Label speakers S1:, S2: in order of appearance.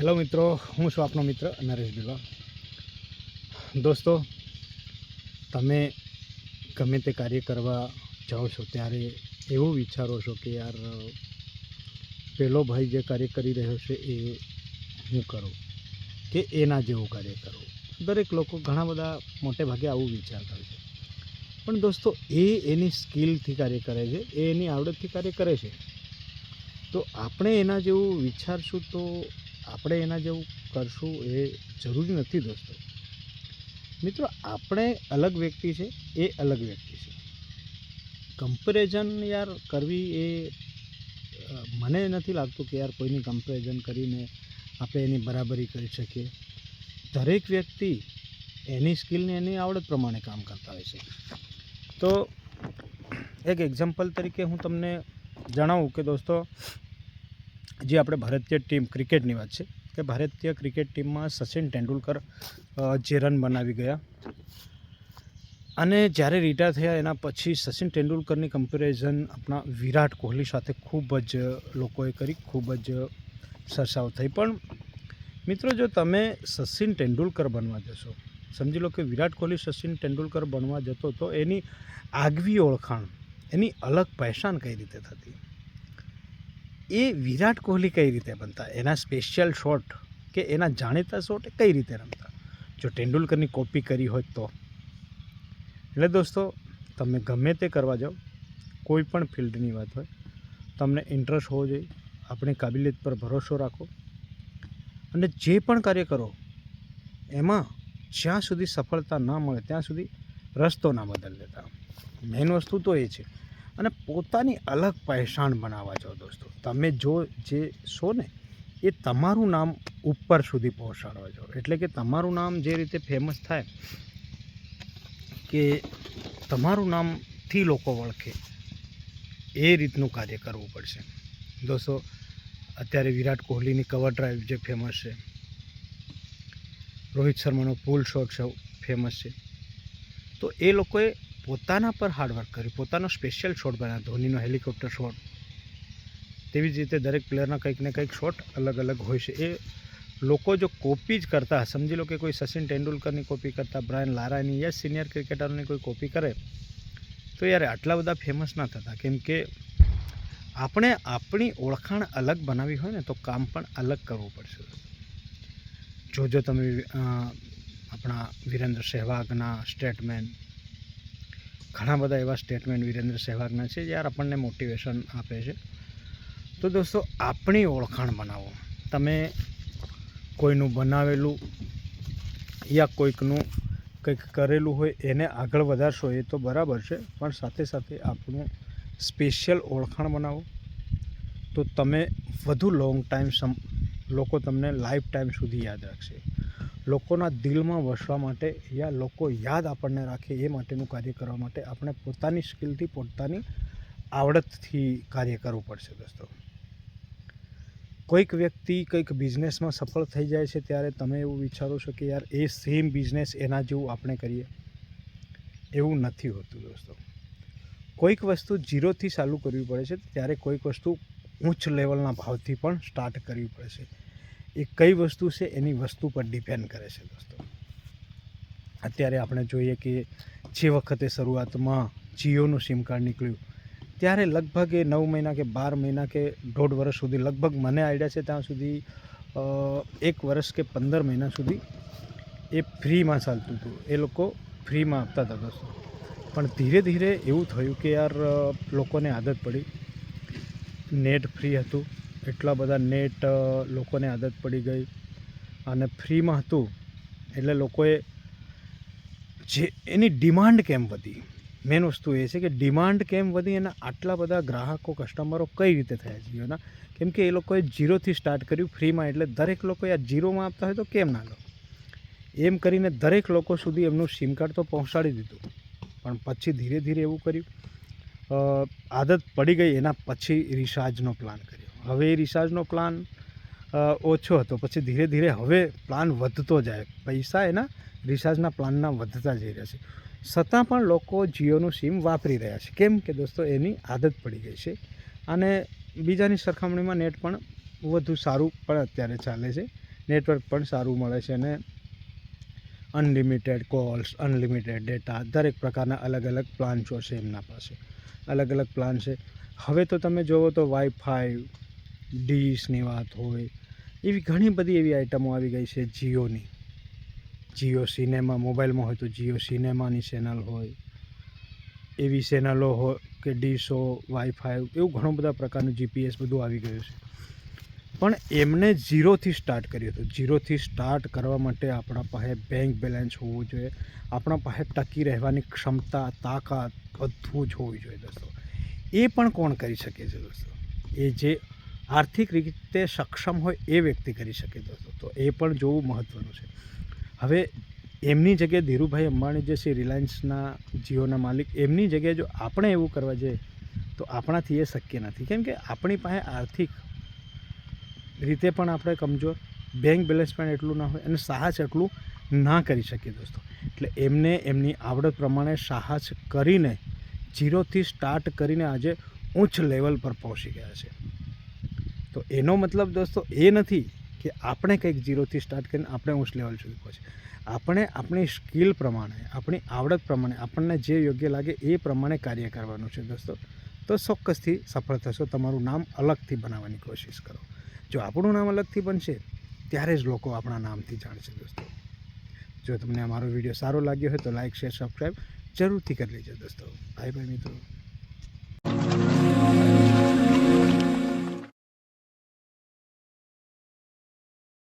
S1: Hello મિત્રો, હું છું આપનો મિત્ર નરેશ બિલવા. દોસ્તો, તમે ગમે તે કાર્ય કરવા જાઓ છો ત્યારે એવું વિચારો છો કે યાર પેલો ભાઈ જે કાર્ય કરી રહ્યો છે એ હું કરું કે એના જેવું કાર્ય કરું. દરેક લોકો ઘણા બધા મોટે ભાગે આવું વિચાર કરે છે. પણ દોસ્તો, એ એની સ્કિલથી કાર્ય કરે છે, એ એની આવડતથી કાર્ય કરે છે. તો આપણે એના જેવું વિચારશું તો આપણે એના જેવું કરશું એ જરૂરી નથી દોસ્તો. મિત્રો, આપણે અલગ વ્યક્તિ છે, એ અલગ વ્યક્તિ છે. કમ્પેરિઝન યાર કરવી એ મને નથી લાગતું કે યાર કોઈની કમ્પેરિઝન કરીને આપણે એની બરાબરી કરી શકીએ. દરેક વ્યક્તિ એની સ્કિલને એની આવડત પ્રમાણે કામ કરતા હોય છે. તો એક એક્ઝામ્પલ તરીકે હું તમને જણાવું કે દોસ્તો, જે આપણે ભારતીય ટીમ ક્રિકેટની વાત છે કે ભારતીય ક્રિકેટ ટીમમાં સચિન તેંડુલકર જે રન બનાવી ગયા અને જ્યારે રિટાયર થયા એના પછી સચિન તેંડુલકરની કમ્પેરિઝન આપણા વિરાટ કોહલી સાથે ખૂબ જ લોકોએ કરી, ખૂબ જ ચર્ચાઓ થઈ. પણ મિત્રો, જો તમે સચિન તેંડુલકર બનવા જશો, સમજી લો કે વિરાટ કોહલી સચિન તેંડુલકર બનવા જતો તો એની આગવી ઓળખાણ, એની અલગ પહેચાન કઈ રીતે થતી, એ વિરાટ કોહલી કઈ રીતે બનતા, એના સ્પેશિયલ શોટ કે એના જાણીતા શોટ કઈ રીતે રમતા જો તેંડુલકરની કોપી કરી હોય તો. એટલે દોસ્તો, તમે ગમે તે કરવા જાઓ, કોઈ પણ ફિલ્ડની વાત હોય, તમને ઇન્ટરેસ્ટ હોવો જોઈએ, આપણી કાબિલિયત પર ભરોસો રાખો અને જે પણ કાર્ય કરો એમાં જ્યાં સુધી સફળતા ના મળે ત્યાં સુધી રસ્તો ના બદલ લેતા. મેઇન વસ્તુ તો એ છે. અને પોતાની અલગ પહેચાન બનાવવા જાઓ દોસ્તો. તમે જો જે છો ને એ તમારું નામ ઉપર સુધી પહોંચાડવા જાઓ. એટલે કે તમારું નામ જે રીતે ફેમસ થાય કે તમારું નામથી લોકો ઓળખે એ રીતનું કાર્ય કરવું પડશે. દોસ્તો, અત્યારે વિરાટ કોહલીની કવર ડ્રાઈવ જે ફેમસ છે, રોહિત શર્માનો પુલ શોટ ફેમસ છે, તો એ લોકોએ પોતાના પર હાર્ડવર્ક કર્યું, પોતાનો સ્પેશિયલ શોટ બનાવ્યો. ધોનીનો હેલિકોપ્ટર શોટ, તેવી જ રીતે દરેક પ્લેયરના કંઈક ને કંઈક શોટ અલગ અલગ હોય છે. એ લોકો જો કોપી જ કરતા, સમજી લો કે કોઈ સચિન તેંડુલકરની કોપી કરતા, બ્રાયન લારાની યા સિનિયર ક્રિકેટરોની કોઈ કોપી કરે તો યાર આટલા બધા ફેમસ ના થતા. કેમ કે આપણે આપણી ઓળખાણ અલગ બનાવી હોય ને તો કામ પણ અલગ કરવું પડશે. જો તમે આપણા વિરેન્દ્ર સહેવાગના સ્ટેટમેન્ટ, ઘણા બધા એવા સ્ટેટમેન્ટ વિરેન્દ્ર સહેવાગના છે યાર આપણને મોટિવેશન આપે છે. તો દોસ્તો, આપણી ઓળખાણ બનાવો. તમે કોઈનું બનાવેલું યા કોઈકનું કંઈક કરેલું હોય એને આગળ વધારશો એ તો બરાબર છે, પણ સાથે સાથે આપણું સ્પેશિયલ ઓળખાણ બનાવો તો તમે વધુ લોંગ ટાઈમ લોકો તમને લાઈફ ટાઈમ સુધી યાદ રાખશે. લોકોના દિલમાં વસવા માટે યા લોકો યાદ આપણને રાખે એ માટેનું કાર્ય કરવા માટે આપણે પોતાની સ્કિલથી, પોતાની આવડતથી કાર્ય કરવું પડશે દોસ્તો. કોઈક વ્યક્તિ કંઈક બિઝનેસમાં સફળ થઈ જાય છે ત્યારે તમે એવું વિચારો છો કે યાર એ સેમ બિઝનેસ એના જેવું આપણે કરીએ, એવું નથી હોતું દોસ્તો. કોઈક વસ્તુ ઝીરોથી ચાલુ કરવી પડે છે, ત્યારે કોઈક વસ્તુ ઉચ્ચ લેવલના ભાવથી પણ સ્ટાર્ટ કરવી પડે છે. એ કઈ વસ્તુ છે એની વસ્તુ પર ડિપેન્ડ કરે છે દોસ્તો. અત્યારે આપણે જોઈએ કે જે વખતે શરૂઆતમાં જીઓનું સિમ કાર્ડ નીકળ્યું ત્યારે લગભગ એ 9 મહિના કે 12 મહિના કે 1.5 વર્ષ સુધી, લગભગ મને આઈડિયા છે ત્યાં સુધી 1 વર્ષ કે 15 મહિના સુધી એ ફ્રીમાં ચાલતું હતું. એ લોકો ફ્રીમાં આપતા હતા દોસ્તો. પણ ધીરે ધીરે એવું થયું કે યાર લોકોને આદત પડી, નેટ ફ્રી હતું, એટલા બધા નેટ લોકોને આદત પડી ગઈ અને ફ્રીમાં હતું એટલે લોકોએ જે એની ડિમાન્ડ કેમ વધી, મેન વસ્તુ એ છે કે ડિમાન્ડ કેમ વધી અને આટલા બધા ગ્રાહકો, કસ્ટમરો કઈ રીતે થયા જીઓના, કેમ કે એ લોકોએ ઝીરોથી સ્ટાર્ટ કર્યું ફ્રીમાં. એટલે દરેક લોકો યાર ઝીરોમાં આપતા હોય તો કેમ ના લો, એમ કરીને દરેક લોકો સુધી એમનું સિમ કાર્ડ તો પહોંચાડી દીધું. પણ પછી ધીરે ધીરે એવું કર્યું, આદત પડી ગઈ, એના પછી રિચાર્જનો પ્લાન કર્યો. હવે એ રિચાર્જનો પ્લાન ઓછો હતો, પછી ધીરે ધીરે હવે પ્લાન વધતો જાય, પૈસા એના રિચાર્જના પ્લાનના વધતા જઈ રહ્યા છે. છતાં પણ લોકો જીઓનું સિમ વાપરી રહ્યા છે. કેમ કે દોસ્તો એની આદત પડી ગઈ છે અને બીજાની સરખામણીમાં નેટ પણ વધુ સારું પણ અત્યારે ચાલે છે. નેટવર્ક પણ સારું મળે છે અને અનલિમિટેડ કોલ્સ, અનલિમિટેડ ડેટા, દરેક પ્રકારના અલગ અલગ પ્લાન્સો છે એમના પાસે, અલગ અલગ પ્લાન છે. હવે તો તમે જુઓ તો વાઈફાઈ, ડીશની વાત હોય, એવી ઘણી બધી એવી આઇટમો આવી ગઈ છે જીઓની. જીઓ સિનેમા મોબાઈલમાં હોય તો જીઓ સિનેમાની ચેનલ હોય, એવી ચેનલો હોય કે ડીશો, વાઈફાઈ, એવું ઘણું બધા પ્રકારનું જીપીએસ બધું આવી ગયું છે. પણ એમને ઝીરોથી સ્ટાર્ટ કર્યું હતું. ઝીરોથી સ્ટાર્ટ કરવા માટે આપણા પાસે બેંક બેલેન્સ હોવું જોઈએ, આપણા પાસે ટકી રહેવાની ક્ષમતા, તાકાત બધું જ હોવું જોઈએ દોસ્તો. એ પણ કોણ કરી શકે છે દોસ્તો? એ જે આર્થિક રીતે સક્ષમ હોય એ વ્યક્તિ કરી શકે દોસ્તો. તો એ પણ જોવું મહત્ત્વનું છે. હવે એમની જગ્યાએ ધીરુભાઈ અંબાણી જે છે રિલાયન્સના, જીઓના માલિક, એમની જગ્યાએ જો આપણે એવું કરવા જઈએ તો આપણાથી એ શક્ય નથી. કેમ કે આપણી પાસે આર્થિક રીતે પણ આપણે કમજોર, બેંક બેલેન્સ પણ એટલું ના હોય અને સાહસ એટલું ના કરી શકીએ દોસ્તો. એટલે એમને એમની આવડત પ્રમાણે સાહસ કરીને ઝીરોથી સ્ટાર્ટ કરીને આજે ઉચ્ચ લેવલ પર પહોંચી ગયા છે. તો એનો મતલબ દોસ્તો એ નથી કે આપણે કંઈક ઝીરોથી સ્ટાર્ટ કરીને આપણે ઉચ્ચ લેવલ સુધી પહોંચીએ. આપણે આપણી સ્કિલ પ્રમાણે, આપણી આવડત પ્રમાણે, આપણને જે યોગ્ય લાગે એ પ્રમાણે કાર્ય કરવાનું છે દોસ્તો. તો ચોક્કસથી સફળ થશો. તમારું નામ અલગથી બનાવવાની કોશિશ કરો. જો આપણું નામ અલગથી બનશે ત્યારે જ લોકો આપણા નામથી જાણશે દોસ્તો. જો તમને અમારો વિડીયો સારો લાગ્યો હોય તો લાઇક, શેર, સબસ્ક્રાઈબ જરૂરથી કરી લેજો દોસ્તો. બાય બાય મિત્રો.